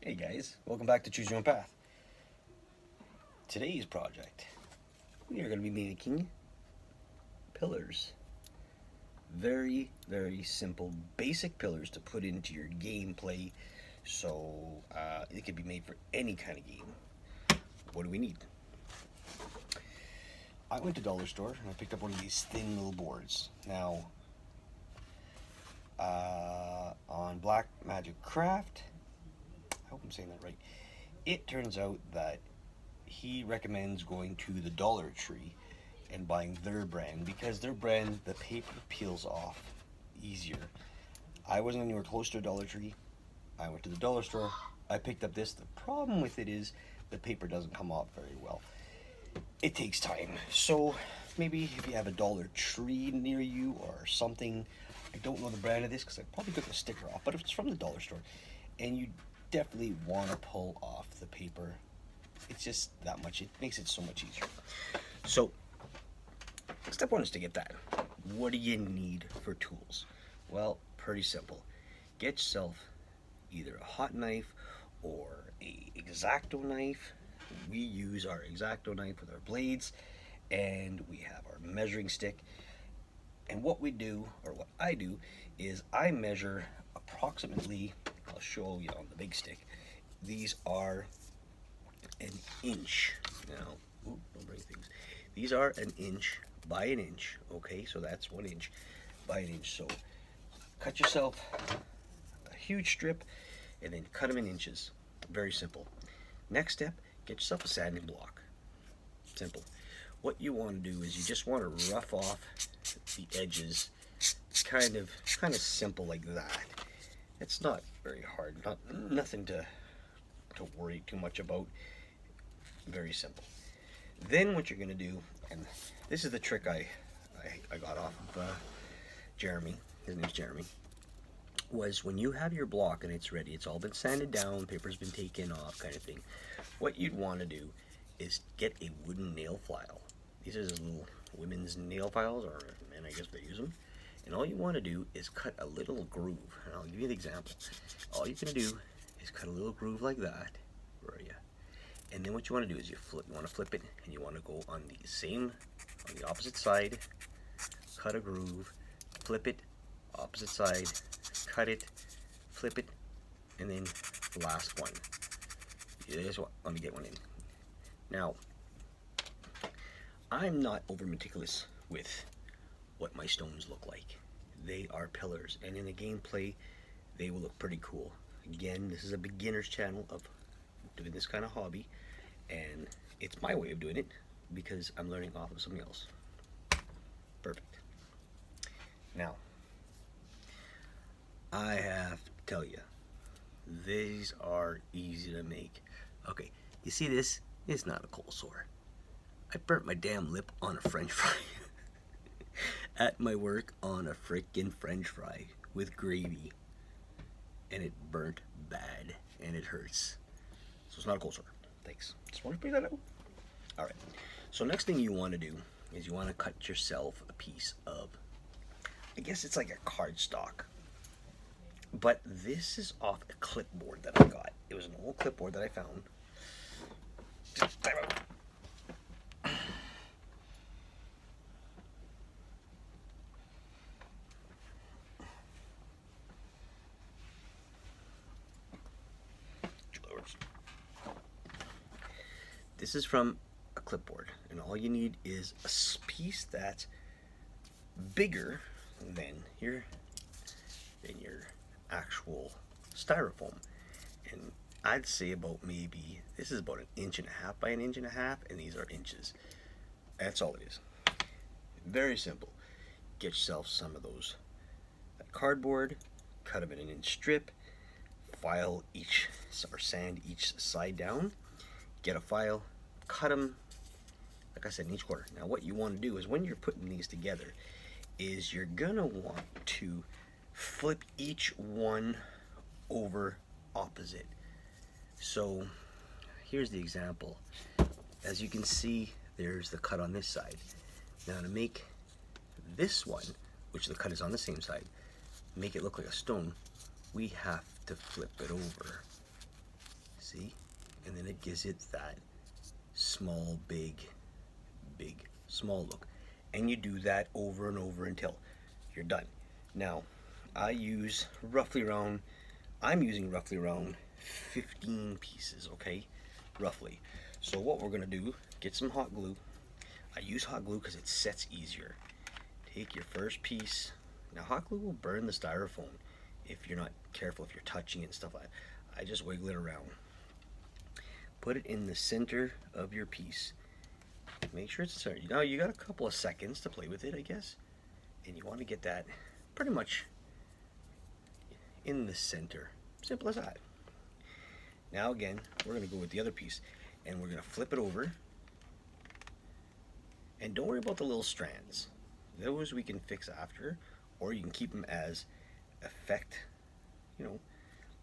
Hey guys, welcome back to Choose Your Own Path. Today's project, we are going to be making pillars. Very, very simple, basic pillars to put into your gameplay, so it can be made for any kind of game. What do we need? I went to Dollar Store and I picked up one of these thin little boards. Now, on Black Magic Craft, I hope I'm saying that right. It turns out that he recommends going to the Dollar Tree and buying their brand because their brand, the paper peels off easier. I wasn't anywhere close to a Dollar Tree. I went to the dollar store. I picked up this. The problem with it is the paper doesn't come off very well. It takes time. So maybe if you have a Dollar Tree near you or something, I don't know the brand of this because I probably took the sticker off, but if it's from the dollar store and you definitely want to pull off the paper, it's just that much, it makes it so much easier. So step one is to get that. What do you need for tools? Well, pretty simple. Get yourself either a hot knife or a X-Acto knife. We use our X-Acto knife with our blades, and we have our measuring stick. And what we do, or what I do, is I measure approximately, I'll show you on the big stick, these are an inch. Now, don't break things. These are an inch by an inch, okay? So that's 1 inch by an inch. So cut yourself a huge strip and then cut them in inches. Very simple. Next step, get yourself a sanding block. Simple. What you want to do is you just want to rough off the edges, kind of simple like that. It's not very hard, nothing to worry too much about. Very simple. Then what you're going to do, and this is the trick I got off of Jeremy, his name's Jeremy, was when you have your block and it's ready, it's all been sanded down, paper's been taken off kind of thing, what you'd want to do is get a wooden nail file. These are just little women's nail files, or men I guess they use them. And all you want to do is cut a little groove. And I'll give you an example. All you're going to do is cut a little groove like that. Where are you? And then what you want to do is you want to flip it, and you want to go on the opposite side, cut a groove, flip it, opposite side, cut it, flip it, and then the last one. Let me get one in. Now, I'm not over meticulous with what my stones look like. They are pillars, and in the gameplay, they will look pretty cool. Again, this is a beginner's channel of doing this kind of hobby, and it's my way of doing it because I'm learning off of something else. Perfect. Now, I have to tell you, these are easy to make. Okay, you see this? It's not a cold sore. I burnt my damn lip on a french fry. At my work on a frickin' french fry with gravy. And it burnt bad. And it hurts. So it's not a cold sore. Thanks. Just want to bring that up. Alright. So next thing you want to do is you want to cut yourself a piece of, I guess it's like a cardstock. But this is off a clipboard that I got. It was an old clipboard that I found. Time out. This is from a clipboard, and all you need is a piece that's bigger than your actual styrofoam. And I'd say about maybe, this is about 1.5 inches by 1.5 inches, and these are inches. That's all it is. Very simple. Get yourself some of those, that cardboard, cut them in 1-inch strip, file each, or sand each side down, get a file, cut them, like I said, in each corner. Now what you want to do is when you're putting these together is you're gonna want to flip each one over opposite. So here's the example. As you can see, there's the cut on this side. Now to make this one, which the cut is on the same side, make it look like a stone, we have to flip it over. gives it that small, big, big, small look. And you do that over and over until you're done. Now, I'm using roughly around 15 pieces, okay? Roughly. So what we're gonna do, get some hot glue. I use hot glue because it sets easier. Take your first piece. Now hot glue will burn the styrofoam if you're not careful, if you're touching it and stuff like that. I just wiggle it around. Put it in the center of your piece. Make sure it's centered. Now you got a couple of seconds to play with it, I guess. And you want to get that pretty much in the center. Simple as that. Now again, we're going to go with the other piece. And we're going to flip it over. And don't worry about the little strands. Those we can fix after. Or you can keep them as effect, you know,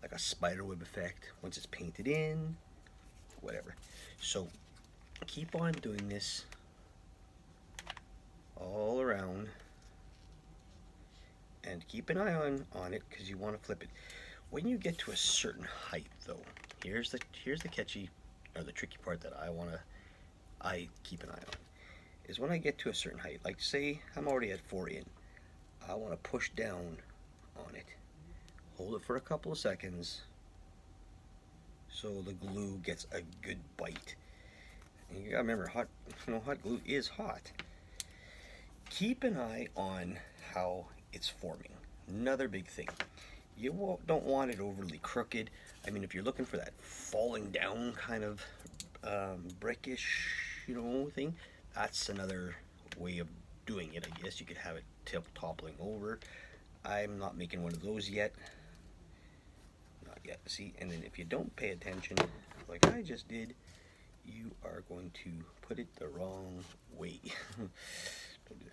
like a spiderweb effect once it's painted in, whatever. So keep on doing this all around, and keep an eye on it because you want to flip it. When you get to a certain height, though, here's the catchy or the tricky part that I keep an eye on, is when I get to a certain height, like say I'm already at 4 in, I want to push down on it, hold it for a couple of seconds so the glue gets a good bite. And you gotta remember, hot glue is hot. Keep an eye on how it's forming. Another big thing, you don't want it overly crooked. I mean, if you're looking for that falling down kind of brickish, thing, that's another way of doing it. I guess you could have it toppling over. I'm not making one of those yet. Not yet. See, and then if you don't pay attention, like I just did, you are going to put it the wrong way. Don't do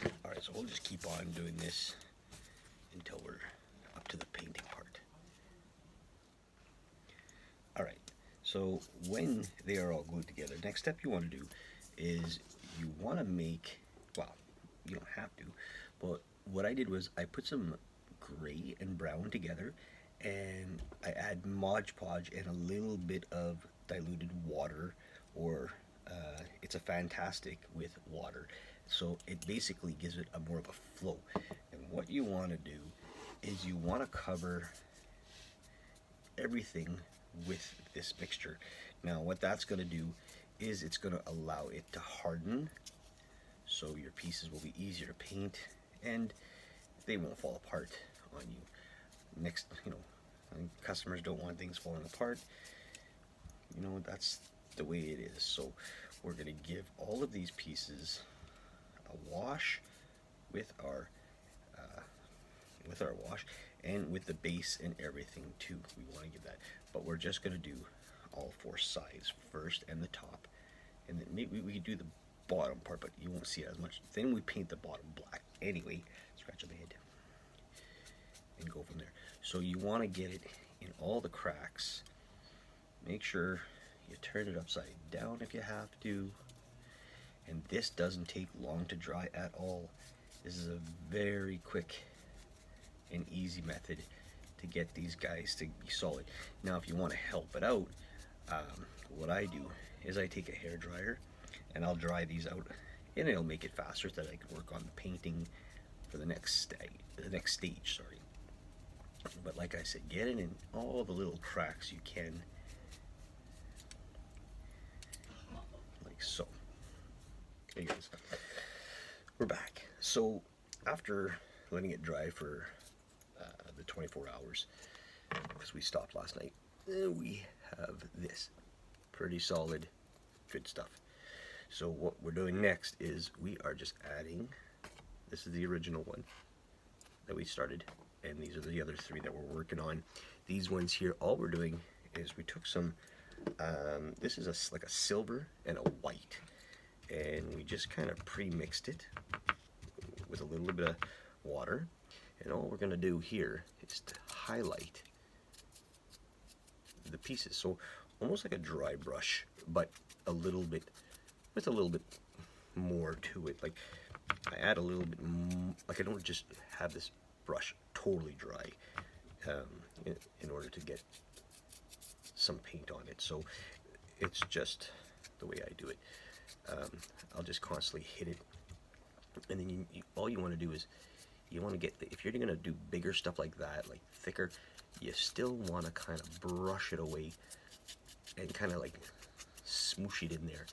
that. Alright, so we'll just keep on doing this until we're up to the painting part. Alright, so when they are all glued together, next step you want to do is you want to make, well, you don't have to, but what I did was I put some gray and brown together, and I add Mod Podge and a little bit of diluted water, or it's a fantastic with water, so it basically gives it a more of a flow. And what you want to do is you want to cover everything with this mixture. Now what that's going to do is it's going to allow it to harden, so your pieces will be easier to paint and they won't fall apart on you. Next, customers don't want things falling apart. That's the way it is. So we're going to give all of these pieces a wash with our wash, and with the base and everything too. We want to give that, but we're just going to do all 4 sides first and the top, and then maybe we could do the bottom part, but you won't see it as much. Then we paint the bottom black. Anyway, scratch on the head and go from there. So you want to get it in all the cracks. Make sure you turn it upside down if you have to. And this doesn't take long to dry at all. This is a very quick and easy method to get these guys to be solid. Now if you want to help it out, what I do is I take a hair dryer and I'll dry these out, and it'll make it faster so that I can work on the painting for the next stage. Sorry. But like I said, get it in all the little cracks you can, like so. Anyways, we're back. So after letting it dry for the 24 hours, because we stopped last night, we have this pretty solid, good stuff. So what we're doing next is we are just adding, this is the original one that we started, and these are the other 3 that we're working on. These ones here, all we're doing is we took some, this is like a silver and a white, and we just kind of pre-mixed it with a little bit of water, and all we're going to do here is to highlight the pieces, so almost like a dry brush, but a little bit more to it. Like I add a little bit like I don't just have this brush totally dry in order to get some paint on it. So it's just the way I do it. I'll just constantly hit it, and then all you want to do is you want to get if you're going to do bigger stuff like that, like thicker, you still want to kind of brush it away and kind of like smoosh it in there.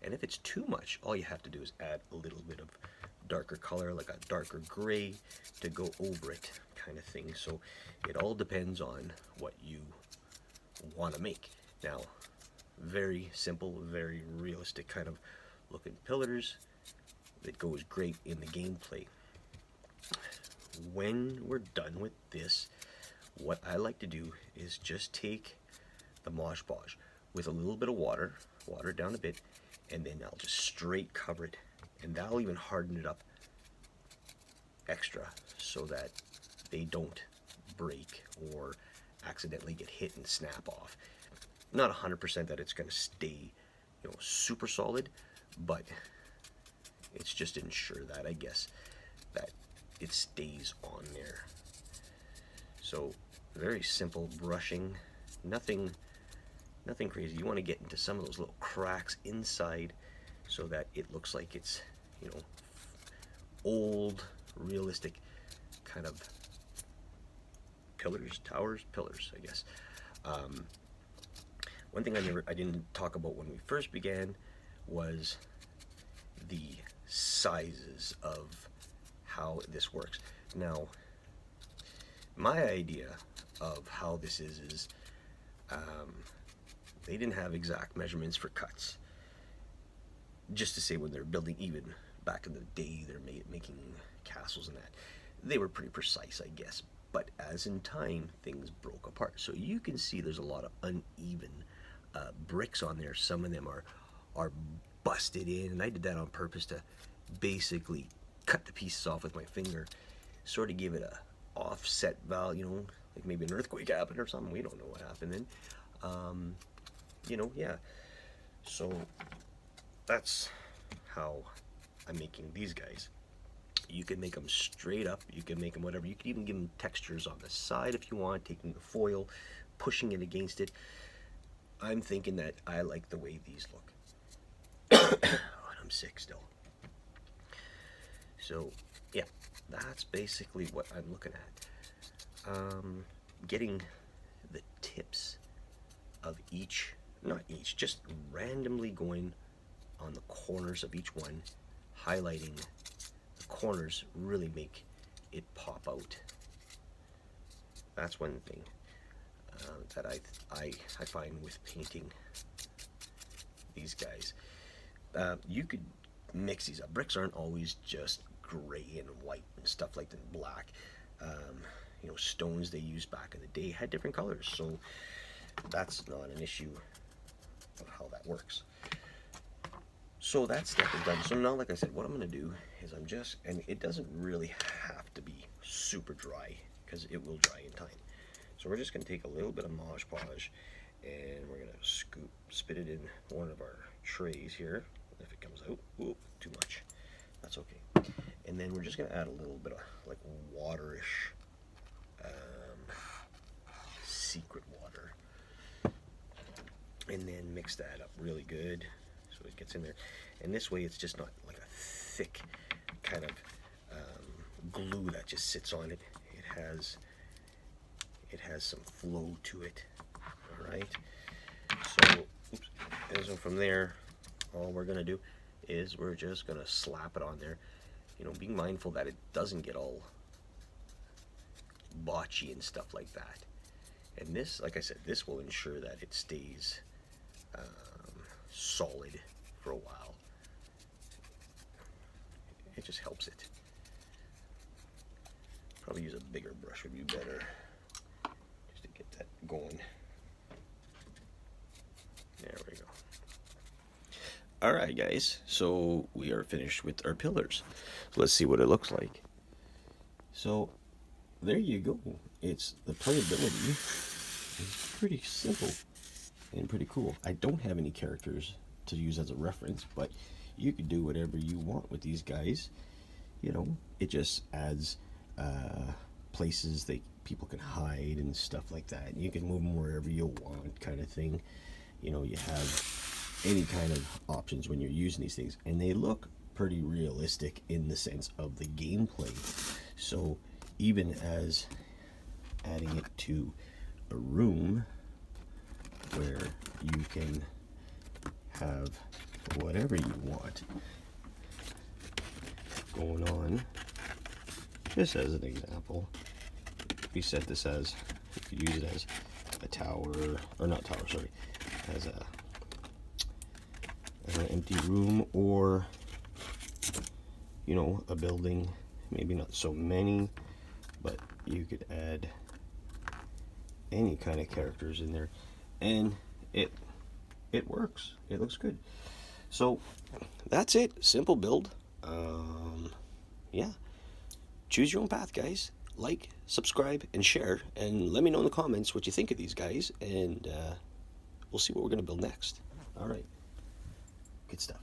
And if it's too much, all you have to do is add a little bit of darker color, like a darker gray, to go over it, kind of thing. So it all depends on what you want to make. Now, very simple, very realistic kind of looking pillars that goes great in the gameplay. When we're done with this, what I like to do is just take the Mosh Podge with a little bit of water it down a bit, and then I'll just straight cover it, and that'll even harden it up extra so that they don't break or accidentally get hit and snap off. Not 100% that it's going to stay, super solid, but it's just to ensure that, I guess, that it stays on there. So very simple brushing, nothing crazy. You want to get into some of those little cracks inside so that it looks like it's, old, realistic kind of pillars, I guess. One thing I didn't talk about when we first began was the sizes of how this works. Now, my idea of how this is they didn't have exact measurements for cuts. Just to say, when they're building, even back in the day, they're making castles and that, they were pretty precise, I guess. But as in time, things broke apart. So you can see there's a lot of uneven bricks on there. Some of them are busted in, and I did that on purpose to basically cut the pieces off with my finger, sort of give it a offset value, like maybe an earthquake happened or something. We don't know what happened then. Yeah. So that's how I'm making these guys. You can make them straight up, you can make them whatever. You can even give them textures on the side if you want, taking the foil, pushing it against it. I'm thinking that I like the way these look. I'm sick still. So yeah, that's basically what I'm looking at. Getting the tips of each, not each, just randomly going on the corners of each one, highlighting the corners, really make it pop out. That's one thing that I find with painting these guys. You could mix these up. Bricks aren't always just gray and white and stuff like that, and black. Stones they used back in the day had different colors, so that's not an issue of how that works. So that step is done. So now, like I said, what I'm going to do is and it doesn't really have to be super dry, because it will dry in time. So we're just going to take a little bit of Mosh Podge, and we're going to spit it in one of our trays here. If it comes out, ooh, too much. That's okay. And then we're just going to add a little bit of like waterish, secret water, and then mix that up really good so it gets in there. And this way, it's just not like a thick kind of glue that just sits on it. It has some flow to it. All right. So, and so from there, all we're gonna do is we're just gonna slap it on there. Being mindful that it doesn't get all botchy and stuff like that. And this, like I said, this will ensure that it stays solid for a while. It just helps it. Probably use a bigger brush would be better, just to get that going. There we go. Alright guys, so we are finished with our pillars. So let's see what it looks like. So there you go. It's the playability is pretty simple and pretty cool. I don't have any characters to use as a reference, but you could do whatever you want with these guys. It just adds places people can hide and stuff like that. You can move them wherever you want, kind of thing. You know, you have any kind of options when you're using these things, and they look pretty realistic in the sense of the gameplay. So even as adding it to a room where you can have whatever you want going on, just as an example, we set this as, you could use it as a tower, or not tower, sorry, as an empty room, or, you know, a building, maybe not so many, but you could add any kind of characters in there, and it works. It looks good. So that's it. Simple build. Yeah. Choose your own path, guys. Like, subscribe, and share, and let me know in the comments what you think of these guys, and we'll see what we're going to build next. All right. Good stuff.